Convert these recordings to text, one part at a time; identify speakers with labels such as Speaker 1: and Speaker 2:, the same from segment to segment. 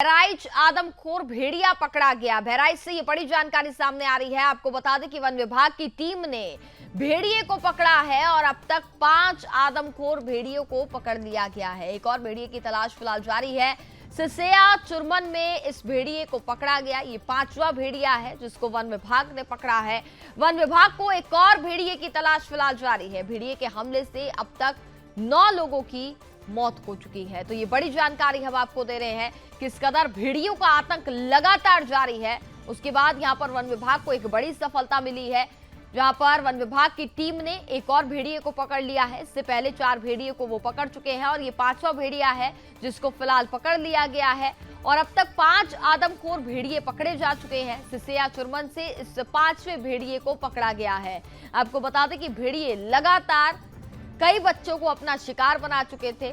Speaker 1: बहराइच आदमखोर भेड़िया पकड़ा गया। बहराइच से ये बड़ी जानकारी सामने आ रही है। आपको बता दें कि वन विभाग की टीम ने भेड़िए को पकड़ा है और अब तक 5 आदमखोर भेड़ियों को पकड़ लिया गया है। एक और भेड़िए की तलाश फिलहाल जारी है। सिसिया चुरमन में इस भेड़िए को पकड़ा गया। ये 5वां भेड़िया है जिसको वन विभाग ने पकड़ा है। वन विभाग को एक और भेड़िए की तलाश फिलहाल जारी है। भेड़िए के हमले से अब तक 9 लोगों की मौत हो चुकी है। तो ये बड़ी जानकारी हम आपको दे रहे हैं। किस कदर भेड़ियों का आतंक लगातार जारी है। उसके बाद यहां पर वन विभाग को एक बड़ी सफलता मिली है, जहां पर वन विभाग की टीम ने एक और भेड़िए को पकड़ लिया है। इससे पहले 4 भेड़िए को वो पकड़ चुके हैं और ये 5वां भेड़िया है जिसको फिलहाल पकड़ लिया गया है। और अब तक 5 आदमखोर भेड़िए पकड़े जा चुके हैं। सिसिया चुरमन से इस 5वें भेड़िए को पकड़ा गया है। आपको बता दें कि भेड़िए लगातार कई बच्चों को अपना शिकार बना चुके थे।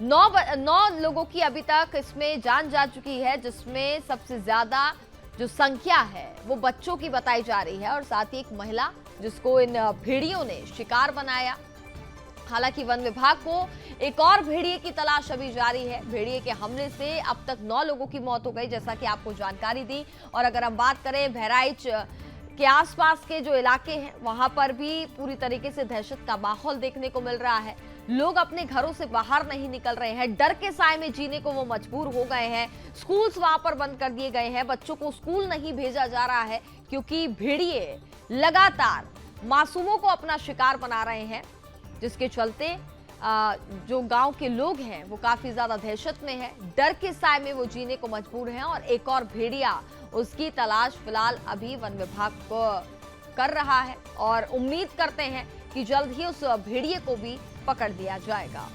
Speaker 1: 9 लोगों की अभी तक इसमें जान जा चुकी है, जिसमें सबसे ज्यादा जो संख्या है वो बच्चों की बताई जा रही है और साथ ही एक महिला जिसको इन भेड़ियों ने शिकार बनाया। हालांकि वन विभाग को एक और भेड़िए की तलाश अभी जारी है। भेड़िए के हमले से अब तक 9 लोगों की मौत हो गई, जैसा कि आपको जानकारी दी। और अगर हम बात करें बहराइच के आसपास के जो इलाके हैं वहां पर भी पूरी तरीके से दहशत का माहौल देखने को मिल रहा है। लोग अपने घरों से बाहर नहीं निकल रहे हैं, डर के साए में जीने को वो मजबूर हो गए हैं। स्कूल्स वहां पर बंद कर दिए गए हैं, बच्चों को स्कूल नहीं भेजा जा रहा है क्योंकि भेड़िए लगातार मासूमों को अपना शिकार बना रहे हैं, जिसके चलते जो गांव के लोग हैं वो काफी ज्यादा दहशत में हैं, डर के साए में वो जीने को मजबूर हैं। और एक और भेड़िया, उसकी तलाश फिलहाल अभी वन विभाग को कर रहा है और उम्मीद करते हैं कि जल्द ही उस भेड़िए को भी पकड़ लिया जाएगा।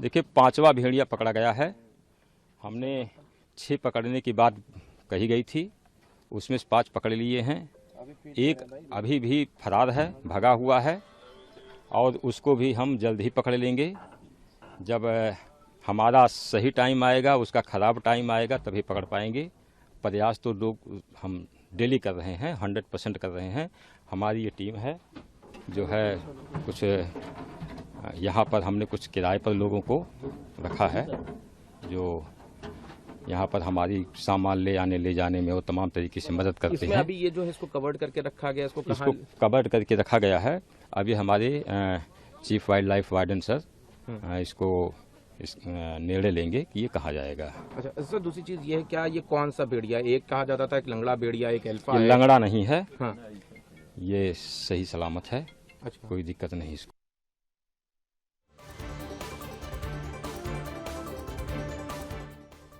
Speaker 2: देखिए 5वां भेड़िया पकड़ा गया है। हमने 6 पकड़ने की बात कही गई थी, उसमें से 5 पकड़ लिए हैं। एक अभी भी फरार है, भगा हुआ है और उसको भी हम जल्द ही पकड़ लेंगे। जब हमारा सही टाइम आएगा, उसका खराब टाइम आएगा, तभी पकड़ पाएंगे। प्रयास तो लोग हम डेली कर रहे हैं, 100% कर रहे हैं। हमारी ये टीम है जो है, कुछ यहाँ पर हमने कुछ किराए पर लोगों को रखा है जो यहाँ पर हमारी सामान ले आने ले जाने में वो तमाम तरीके से मदद करते हैं।
Speaker 3: अभी ये जो है इसको कवर्ड करके रखा गया, इसको
Speaker 2: कवर्ड करके रखा गया है। अभी हमारे chief wild life warden sir इसको निर्णय लेंगे कि ये कहा जाएगा।
Speaker 3: अच्छा सर, दूसरी चीज ये है, क्या ये कौन सा भेड़िया, एक कहा जाता था एक लंगड़ा भेड़िया, एक अल्फा है?
Speaker 2: लंगड़ा नहीं है।
Speaker 3: हाँ।
Speaker 2: ये सही सलामत है।
Speaker 3: अच्छा,
Speaker 2: कोई दिक्कत नहीं इसको।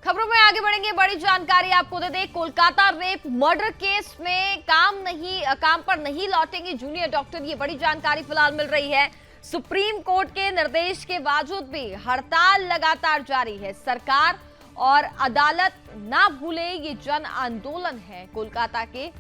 Speaker 1: खबरों में आगे बढ़ेंगे, बड़ी जानकारी आपको दे दें। कोलकाता रेप मर्डर केस में काम पर नहीं लौटेंगे जूनियर डॉक्टर, ये बड़ी जानकारी फिलहाल मिल रही है। सुप्रीम कोर्ट के निर्देश के बावजूद भी हड़ताल लगातार जारी है। सरकार और अदालत ना भूले, ये जन आंदोलन है। कोलकाता के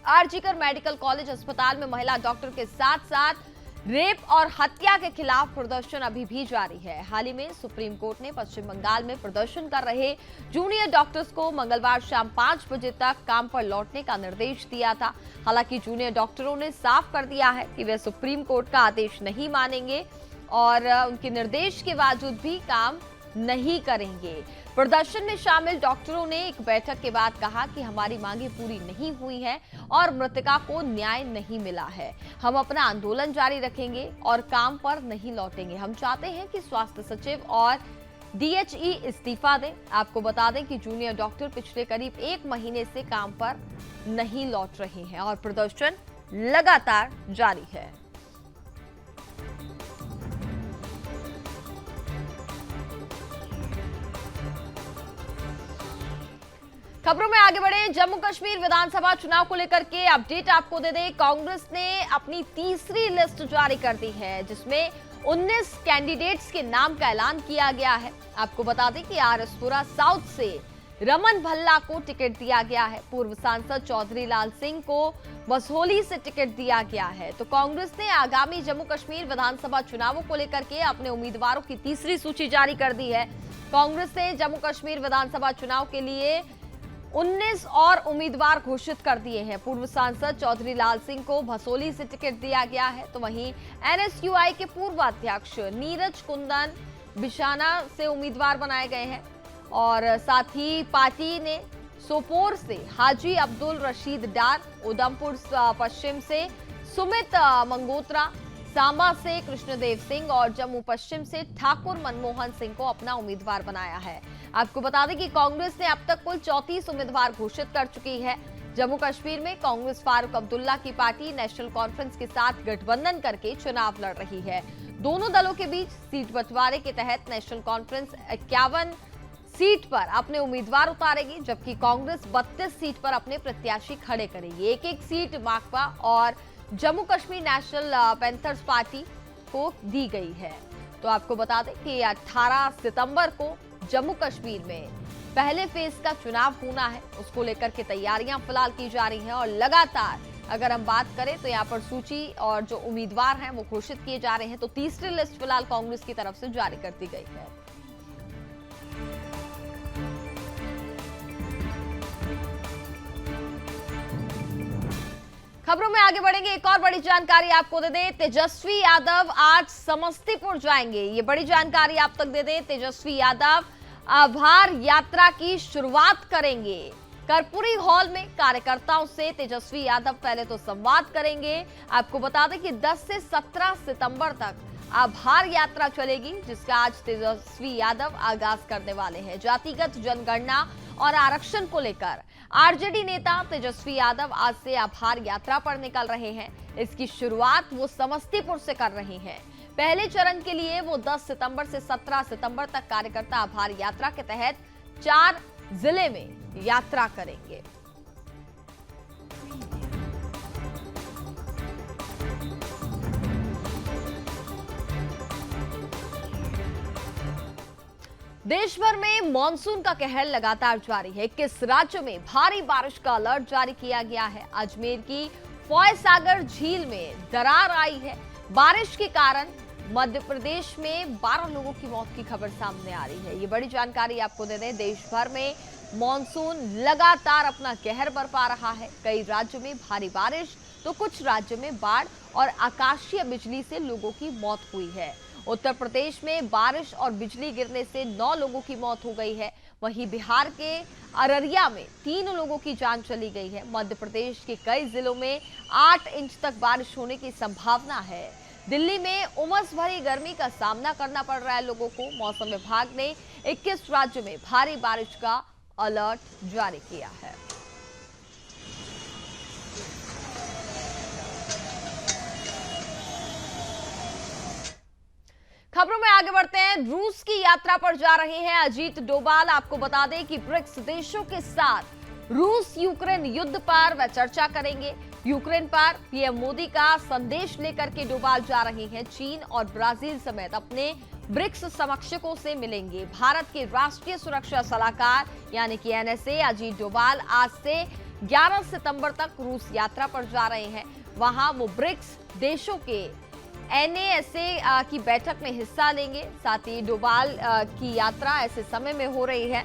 Speaker 1: आरजीकर मेडिकल कॉलेज अस्पताल में महिला डॉक्टर के साथ साथ रेप और हत्या के खिलाफ प्रदर्शन अभी भी जारी है। हाल ही में सुप्रीम कोर्ट ने पश्चिम बंगाल में प्रदर्शन कर रहे जूनियर डॉक्टर्स को मंगलवार शाम 5 बजे तक काम पर लौटने का निर्देश दिया था। हालांकि जूनियर डॉक्टरों ने साफ कर दिया है कि वे सुप्रीम कोर्ट का आदेश नहीं मानेंगे और उनके निर्देश के बावजूद भी काम नहीं करेंगे। प्रदर्शन में शामिल डॉक्टरों ने एक बैठक के बाद कहा कि हमारी मांगे पूरी नहीं हुई हैं और मृतका को न्याय नहीं मिला है। हम अपना आंदोलन जारी रखेंगे और काम पर नहीं लौटेंगे। हम चाहते हैं कि स्वास्थ्य सचिव और डीएचई इस्तीफा दें। आपको बता दें कि जूनियर डॉक्टर पिछले करीब 1 महीने से काम पर नहीं लौट रहे हैं और प्रदर्शन लगातार जारी है। खबरों में आगे बढ़े, जम्मू कश्मीर विधानसभा चुनाव को लेकर के अपडेट आपको दे दें। कांग्रेस ने अपनी तीसरी लिस्ट जारी कर दी है, जिसमें 19 कैंडिडेट्स के नाम का ऐलान किया गया है। आपको बता दें कि आरएसपुरा साउथ से रमन भल्ला को टिकट दिया गया है। पूर्व सांसद चौधरी लाल सिंह को बसोली से टिकट दिया गया है। तो कांग्रेस ने आगामी जम्मू कश्मीर विधानसभा चुनावों को लेकर के अपने उम्मीदवारों की तीसरी सूची जारी कर दी है। कांग्रेस ने जम्मू कश्मीर विधानसभा चुनाव के लिए 19 और उम्मीदवार घोषित कर दिए हैं। पूर्व सांसद चौधरी लाल सिंह को भसोली से टिकट दिया गया है, तो वहीं एनएसयूआई के पूर्व अध्यक्ष नीरज कुंदन बिशाना से उम्मीदवार बनाए गए हैं और साथ ही पार्टी ने सोपोर से हाजी अब्दुल रशीद डार, उधमपुर पश्चिम से सुमित मंगोत्रा, सांबा से कृष्णदेव सिंह और जम्मू पश्चिम से ठाकुर मनमोहन सिंह को अपना उम्मीदवार बनाया है। आपको बता दें कि कांग्रेस ने अब तक कुल 34 उम्मीदवार घोषित कर चुकी है। जम्मू कश्मीर में कांग्रेस फारूक अब्दुल्ला की पार्टी नेशनल कॉन्फ्रेंस के साथ गठबंधन करके चुनाव लड़ रही है। दोनों दलों के बीच सीट बंटवारे के तहत नेशनल कॉन्फ्रेंस 51 सीट पर अपने उम्मीदवार उतारेगी, जबकि कांग्रेस 32 सीट पर अपने प्रत्याशी खड़े करेगी। एक सीट माकपा और Jammu Kashmir national panthers party को दी गई है। तो आपको बता दें कि 18 सितंबर को जम्मू कश्मीर में पहले फेज का चुनाव होना है, उसको लेकर के तैयारियां फिलहाल की जा रही हैं और लगातार अगर हम बात करें तो यहाँ पर सूची और जो उम्मीदवार हैं वो घोषित किए जा रहे हैं। तो तीसरी लिस्ट फिलहाल कांग्रेस की तरफ से जारी कर दी गई है। खबरों में आगे बढ़ेंगे, एक और बड़ी जानकारी आपको दे दें। तेजस्वी यादव आज समस्तीपुर जाएंगे, ये बड़ी जानकारी आप तक दे दें। तेजस्वी यादव आभार यात्रा की शुरुआत करेंगे। कर्पूरी हॉल में कार्यकर्ताओं से तेजस्वी यादव पहले तो संवाद करेंगे। आपको बता दें कि 10 से 17 सितंबर तक आभार यात्रा चलेगी, जिसका आज तेजस्वी यादव आगाज करने वाले हैं। जातिगत जनगणना और आरक्षण को लेकर आरजेडी नेता तेजस्वी यादव आज से आभार यात्रा पर निकल रहे हैं। इसकी शुरुआत वो समस्तीपुर से कर रहे हैं। पहले चरण के लिए वो 10 सितंबर से 17 सितंबर तक कार्यकर्ता आभार यात्रा के तहत 4 जिले में यात्रा करेंगे। देश भर में मानसून का कहर लगातार जारी है। 21 राज्यों में भारी बारिश का अलर्ट जारी किया गया है। अजमेर की फॉयसागर झील में दरार आई है। बारिश के कारण मध्य प्रदेश में 12 लोगों की मौत की खबर सामने आ रही है। ये बड़ी जानकारी आपको दे दें। देश भर में मानसून लगातार अपना कहर बरपा रहा है। कई राज्यों में भारी बारिश तो कुछ राज्यों में बाढ़ और आकाशीय बिजली से लोगों की मौत हुई है। उत्तर प्रदेश में बारिश और बिजली गिरने से 9 लोगों की मौत हो गई है। वहीं बिहार के अररिया में 3 लोगों की जान चली गई है। मध्य प्रदेश के कई जिलों में 8 इंच तक बारिश होने की संभावना है। दिल्ली में उमस भरी गर्मी का सामना करना पड़ रहा है लोगों को। मौसम विभाग ने 21 राज्यों में भारी बारिश का अलर्ट जारी किया है। खबरों में आगे बढ़ते हैं। रूस की यात्रा पर जा रहे हैं अजीत डोभाल। आपको बता दें कि ब्रिक्स देशों के साथ रूस यूक्रेन युद्ध पर वह चर्चा करेंगे। यूक्रेन पर पीएम मोदी का संदेश लेकर के डोभाल जा रहे हैं। चीन और ब्राजील समेत अपने ब्रिक्स समकक्षों से मिलेंगे। भारत के राष्ट्रीय सुरक्षा सलाहकार यानी कि एनएसए अजीत डोभाल आज से 11 सितंबर तक रूस यात्रा पर जा रहे हैं। वहां वो ब्रिक्स देशों के एनएसए की बैठक में हिस्सा लेंगे। साथ ही डोभाल की यात्रा ऐसे समय में हो रही है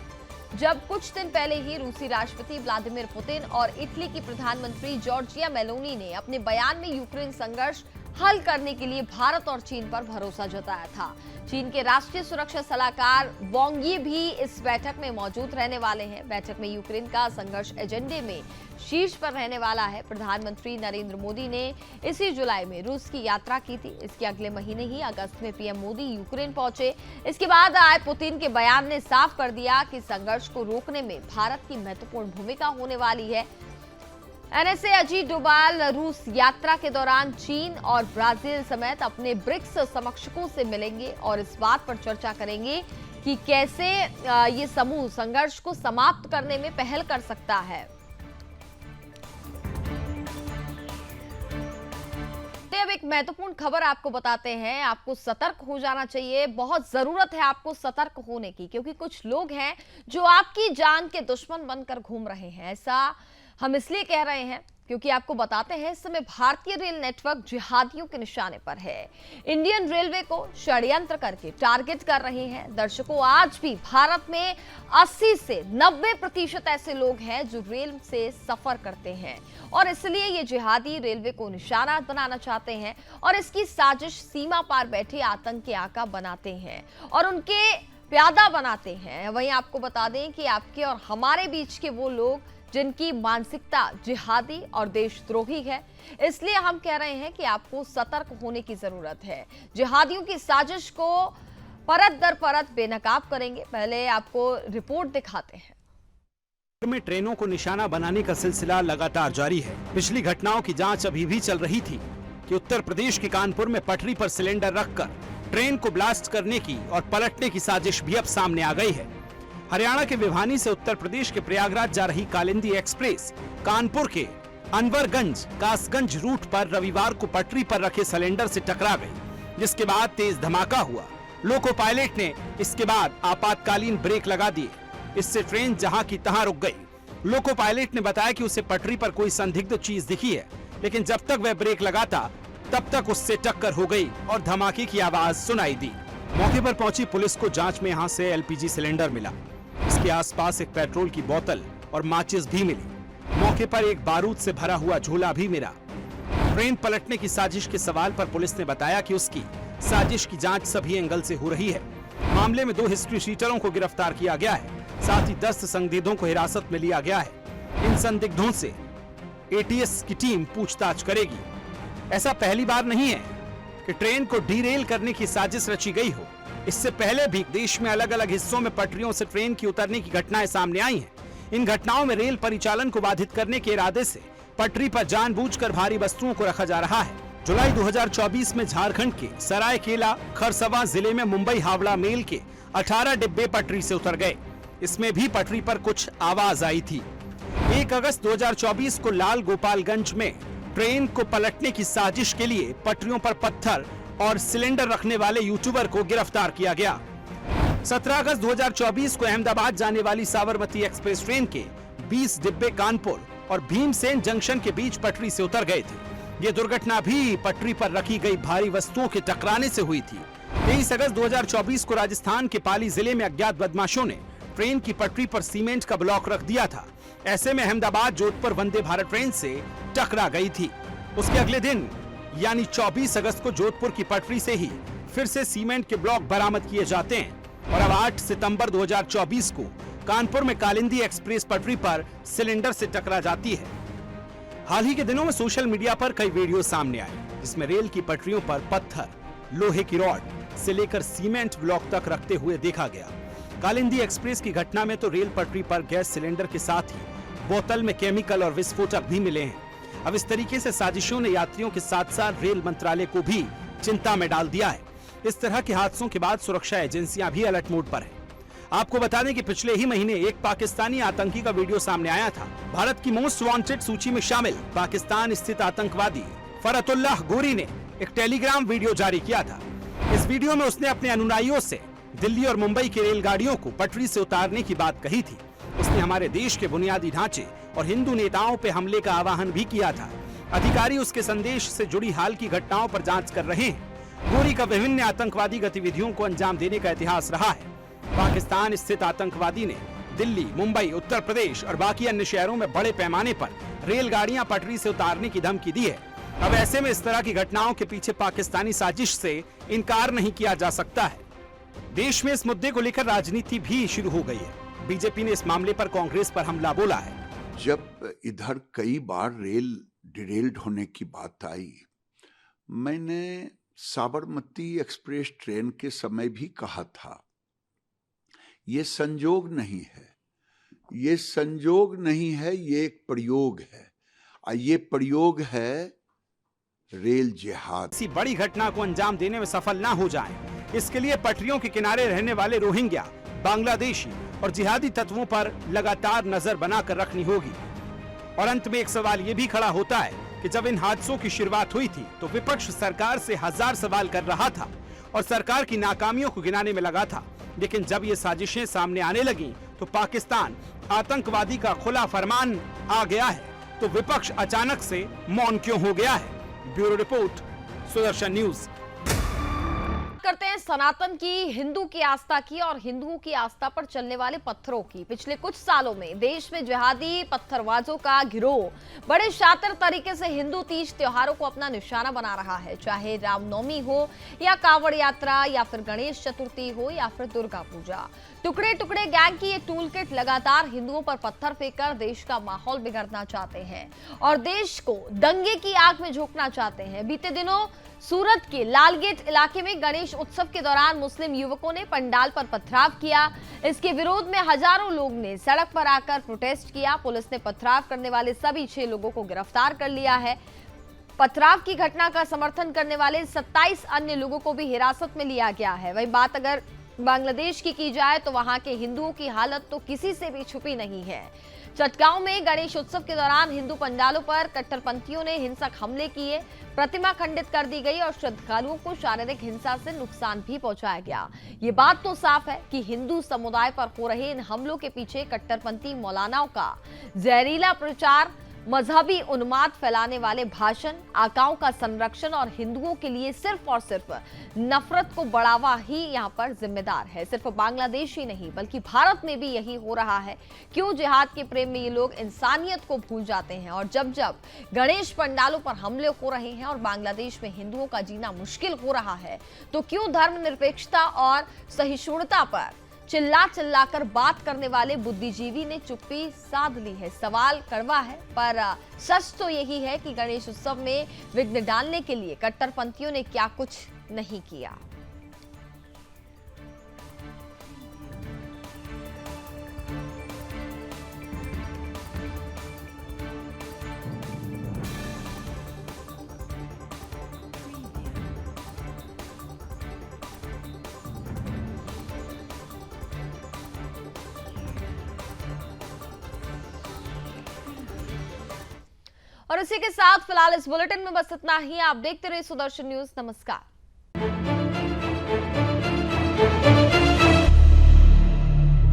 Speaker 1: जब कुछ दिन पहले ही रूसी राष्ट्रपति व्लादिमीर पुतिन और इटली की प्रधानमंत्री जॉर्जिया मेलोनी ने अपने बयान में यूक्रेन संघर्ष हल करने के लिए भारत और चीन पर भरोसा जताया था। चीन के राष्ट्रीय सुरक्षा सलाहकार वांग यी भी इस बैठक में मौजूद रहने वाले हैं। बैठक में यूक्रेन का संघर्ष एजेंडे में शीर्ष पर रहने वाला है। प्रधानमंत्री नरेंद्र मोदी ने इसी जुलाई में रूस की यात्रा की थी। इसके अगले महीने ही अगस्त में पीएम मोदी यूक्रेन पहुंचे। इसके बाद आए पुतिन के बयान ने साफ कर दिया कि संघर्ष को रोकने में भारत की महत्वपूर्ण भूमिका होने वाली है। एनएसए अजीत डोभाल रूस यात्रा के दौरान चीन और ब्राजील समेत अपने ब्रिक्स समकक्षों से मिलेंगे और इस बात पर चर्चा करेंगे कि कैसे ये समूह संघर्ष को समाप्त करने में पहल कर सकता है। अब एक महत्वपूर्ण खबर आपको बताते हैं। आपको सतर्क हो जाना चाहिए, बहुत जरूरत है आपको सतर्क होने की, क्योंकि कुछ लोग हैं जो आपकी जान के दुश्मन बनकर घूम रहे हैं। ऐसा हम इसलिए कह रहे हैं क्योंकि आपको बताते हैं इस समय भारतीय रेल नेटवर्क जिहादियों के निशाने पर है। इंडियन रेलवे को षड्यंत्र करके टारगेट कर रहे हैं। दर्शकों, आज भी भारत में 80 से 90% ऐसे लोग हैं जो रेल से सफर करते हैं और इसलिए ये जिहादी रेलवे को निशाना बनाना चाहते हैं और इसकी साजिश सीमा पार बैठे आतंकी आका बनाते हैं और उनके प्यादा बनाते हैं। वहीं आपको बता दें कि आपके और हमारे बीच के वो लोग जिनकी मानसिकता जिहादी और देशद्रोही है, इसलिए हम कह रहे हैं कि आपको सतर्क होने की जरूरत है। जिहादियों की साजिश को परत दर परत बेनकाब करेंगे। पहले आपको रिपोर्ट दिखाते हैं।
Speaker 4: में ट्रेनों को निशाना बनाने का सिलसिला लगातार जारी है। पिछली घटनाओं की जांच अभी भी चल रही थी कि उत्तर प्रदेश के कानपुर में पटरी पर सिलेंडर रखकर ट्रेन को ब्लास्ट करने की और पलटने की साजिश भी अब सामने आ गई है। हरियाणा के भिवानी से उत्तर प्रदेश के प्रयागराज जा रही कालिंदी एक्सप्रेस कानपुर के अनवरगंज कासगंज रूट पर रविवार को पटरी पर रखे सिलेंडर से टकरा गई, जिसके बाद तेज धमाका हुआ। लोको पायलट ने इसके बाद आपातकालीन ब्रेक लगा दिए। इससे ट्रेन जहां की तहां रुक गई। लोको पायलट ने बताया कि उसे पटरी पर कोई संदिग्ध चीज दिखी है, लेकिन जब तक वह ब्रेक लगाता तब तक उससे टक्कर हो गई और धमाके की आवाज सुनाई दी। मौके पर पहुंची पुलिस को जांच में यहां से एलपीजी सिलेंडर मिला। इसके आसपास एक पेट्रोल की बोतल और माचिस भी मिली। मौके पर एक बारूद से भरा हुआ झोला भी मिला। ट्रेन पलटने की साजिश के सवाल पर पुलिस ने बताया कि उसकी साजिश की जांच सभी एंगल से हो रही है। मामले में 2 हिस्ट्री शीटरों को गिरफ्तार किया गया है, साथ ही 10 संदिग्धों को हिरासत में लिया गया है। इन संदिग्धों से एटीएस की टीम पूछताछ करेगी। ऐसा पहली बार नहीं है कि ट्रेन को डीरेल करने की साजिश रची गई हो। इससे पहले भी देश में अलग अलग हिस्सों में पटरियों से ट्रेन की उतरने की घटनाएं सामने आई हैं। इन घटनाओं में रेल परिचालन को बाधित करने के इरादे से पटरी पर जानबूझकर भारी वस्तुओं को रखा जा रहा है। जुलाई 2024 में झारखंड के सरायकेला खरसवा जिले में मुंबई हावड़ा मेल के 18 डिब्बे पटरी से उतर गए। इसमें भी पटरी पर कुछ आवाज आई थी। 1 अगस्त 2024 को लाल गोपालगंज में ट्रेन को पलटने की साजिश के लिए पटरियों पर पत्थर और सिलेंडर रखने वाले यूट्यूबर को गिरफ्तार किया गया। 17 अगस्त 2024 को अहमदाबाद जाने वाली साबरमती एक्सप्रेस ट्रेन के 20 डिब्बे कानपुर और भीमसेन जंक्शन के बीच पटरी से उतर गए थे। ये दुर्घटना भी पटरी पर रखी गई भारी वस्तुओं के टकराने से हुई थी। 23 अगस्त 2024 को राजस्थान के पाली जिले में अज्ञात बदमाशों ने ट्रेन की पटरी पर सीमेंट का ब्लॉक रख दिया था। ऐसे में अहमदाबाद जोधपुर वंदे भारत ट्रेन से टकरा गई थी। उसके अगले दिन यानी 24 अगस्त को जोधपुर की पटरी से ही फिर से सीमेंट के ब्लॉक बरामद किए जाते हैं और अब 8 सितंबर 2024 को कानपुर में कालिंदी एक्सप्रेस पटरी पर सिलेंडर से टकरा जाती है। हाल ही के दिनों में सोशल मीडिया पर कई वीडियो सामने आए जिसमें रेल की पटरियों पर पत्थर, लोहे की रॉड से लेकर सीमेंट ब्लॉक तक रखते हुए देखा गया। कालिंदी एक्सप्रेस की घटना में तो रेल पटरी पर गैस सिलेंडर के साथ ही बोतल में केमिकल और विस्फोटक भी मिले हैं। अब इस तरीके से साजिशों ने यात्रियों के साथ साथ रेल मंत्रालय को भी चिंता में डाल दिया है। इस तरह के हादसों के बाद सुरक्षा एजेंसियां भी अलर्ट मोड पर हैं। आपको बता दें कि पिछले ही महीने एक पाकिस्तानी आतंकी का वीडियो सामने आया था। भारत की मोस्ट वांटेड सूची में शामिल पाकिस्तान स्थित आतंकवादी फरतुल्लाह गोरी ने एक टेलीग्राम वीडियो जारी किया था। इस वीडियो में उसने अपने अनुयायियों से दिल्ली और मुंबई की रेलगाड़ियों को पटरी से उतारने की बात कही थी। उसने हमारे देश के बुनियादी ढांचे और हिंदू नेताओं पर हमले का आह्वान भी किया था। अधिकारी उसके संदेश से जुड़ी हाल की घटनाओं पर जांच कर रहे हैं। गोरी का विभिन्न आतंकवादी गतिविधियों को अंजाम देने का इतिहास रहा है। पाकिस्तान स्थित आतंकवादी ने दिल्ली, मुंबई, उत्तर प्रदेश और बाकी अन्य शहरों में बड़े पैमाने पर रेलगाड़ियां पटरी से उतारने की धमकी दी है। अब ऐसे में इस तरह की घटनाओं के पीछे पाकिस्तानी साजिश से इनकार नहीं किया जा सकता है। देश में इस मुद्दे को लेकर राजनीति भी शुरू हो गई है। बीजेपी ने इस मामले पर कांग्रेस पर हमला बोला है।
Speaker 5: जब इधर कई बार रेल डिरेल्ड होने की बात आई, मैंने साबरमती एक्सप्रेस ट्रेन के समय भी कहा था, ये संजोग नहीं है, ये संजोग नहीं है, ये एक प्रयोग है और ये प्रयोग है रेल जिहाद।
Speaker 4: किसी बड़ी घटना को अंजाम देने में सफल ना हो जाए, इसके लिए पटरियों के किनारे रहने वाले रोहिंग्या, बांग्लादेशी और जिहादी तत्वों पर लगातार नजर बनाकर रखनी होगी। और अंत में एक सवाल ये भी खड़ा होता है कि जब इन हादसों की शुरुआत हुई थी तो विपक्ष सरकार से 1000 सवाल कर रहा था और सरकार की नाकामियों को गिनाने में लगा था। लेकिन जब ये साजिशें सामने आने लगी तो पाकिस्तान आतंकवादी का खुला फरमान आ गया है तो विपक्ष अचानक से मौन क्यों हो गया है? Bureau report, Sudarshan news.
Speaker 1: करते हैं सनातन की, हिंदू की आस्था की और हिंदुओं की आस्था पर चलने वाले पत्थरों की। पिछले कुछ सालों में देश में जिहादी पत्थरबाजों का गिरोह बड़े शातिर तरीके से हिंदू तीज त्योहारों को अपना निशाना बना रहा है, चाहे रामनवमी हो या कांवड़ यात्रा या फिर गणेश चतुर्थी हो या फिर दुर्गा पूजा। टुकड़े टुकड़े गैंग की ये टूल किट लगातार हिंदुओं पर पत्थर फेंककर देश का माहौल बिगाड़ना चाहते हैं और देश को दंगे की आग में झोंकना चाहते हैं। बीते दिनों सूरत के लालगेट इलाके में गणेश उत्सव के दौरान मुस्लिम युवकों ने पंडाल पर पथराव किया। इसके विरोध में हजारों लोग ने सड़क पर आकर प्रोटेस्ट किया। पुलिस ने पथराव करने वाले सभी 6 लोगों को गिरफ्तार कर लिया है। पथराव की घटना का समर्थन करने वाले 27 अन्य लोगों को भी हिरासत में लिया गया है। वही बात अगर बांग्लादेश की जाए तो वहां के हिंदुओं की हालत तो किसी से भी छुपी नहीं है। चटगांव में गणेश उत्सव के दौरान हिंदू पंडालों पर कट्टरपंथियों ने हिंसक हमले किए, प्रतिमा खंडित कर दी गई और श्रद्धालुओं को शारीरिक हिंसा से नुकसान भी पहुंचाया गया। ये बात तो साफ है कि हिंदू समुदाय पर हो रहे इन हमलों के पीछे कट्टरपंथी मौलानाओं का जहरीला प्रचार, मजहबी उन्माद फैलाने वाले भाषण, आकाओं का संरक्षण और हिंदुओं के लिए सिर्फ और सिर्फ नफरत को बढ़ावा ही यहां पर जिम्मेदार है। सिर्फ बांग्लादेश ही नहीं बल्कि भारत में भी यही हो रहा है। क्यों जिहाद के प्रेम में ये लोग इंसानियत को भूल जाते हैं और जब जब गणेश पंडालों पर हमले हो रहे हैं और बांग्लादेश में हिंदुओं का जीना मुश्किल हो रहा है तो क्यों धर्मनिरपेक्षता और सहिष्णुता पर चिल्ला चिल्लाकर बात करने वाले बुद्धिजीवी ने चुप्पी साध ली है। सवाल कड़वा है पर सच तो यही है कि गणेश उत्सव में विघ्न डालने के लिए कट्टरपंथियों ने क्या कुछ नहीं किया। और इसी के साथ फिलहाल इस बुलेटिन में बस इतना ही। आप देखते रहिए सुदर्शन न्यूज। नमस्कार।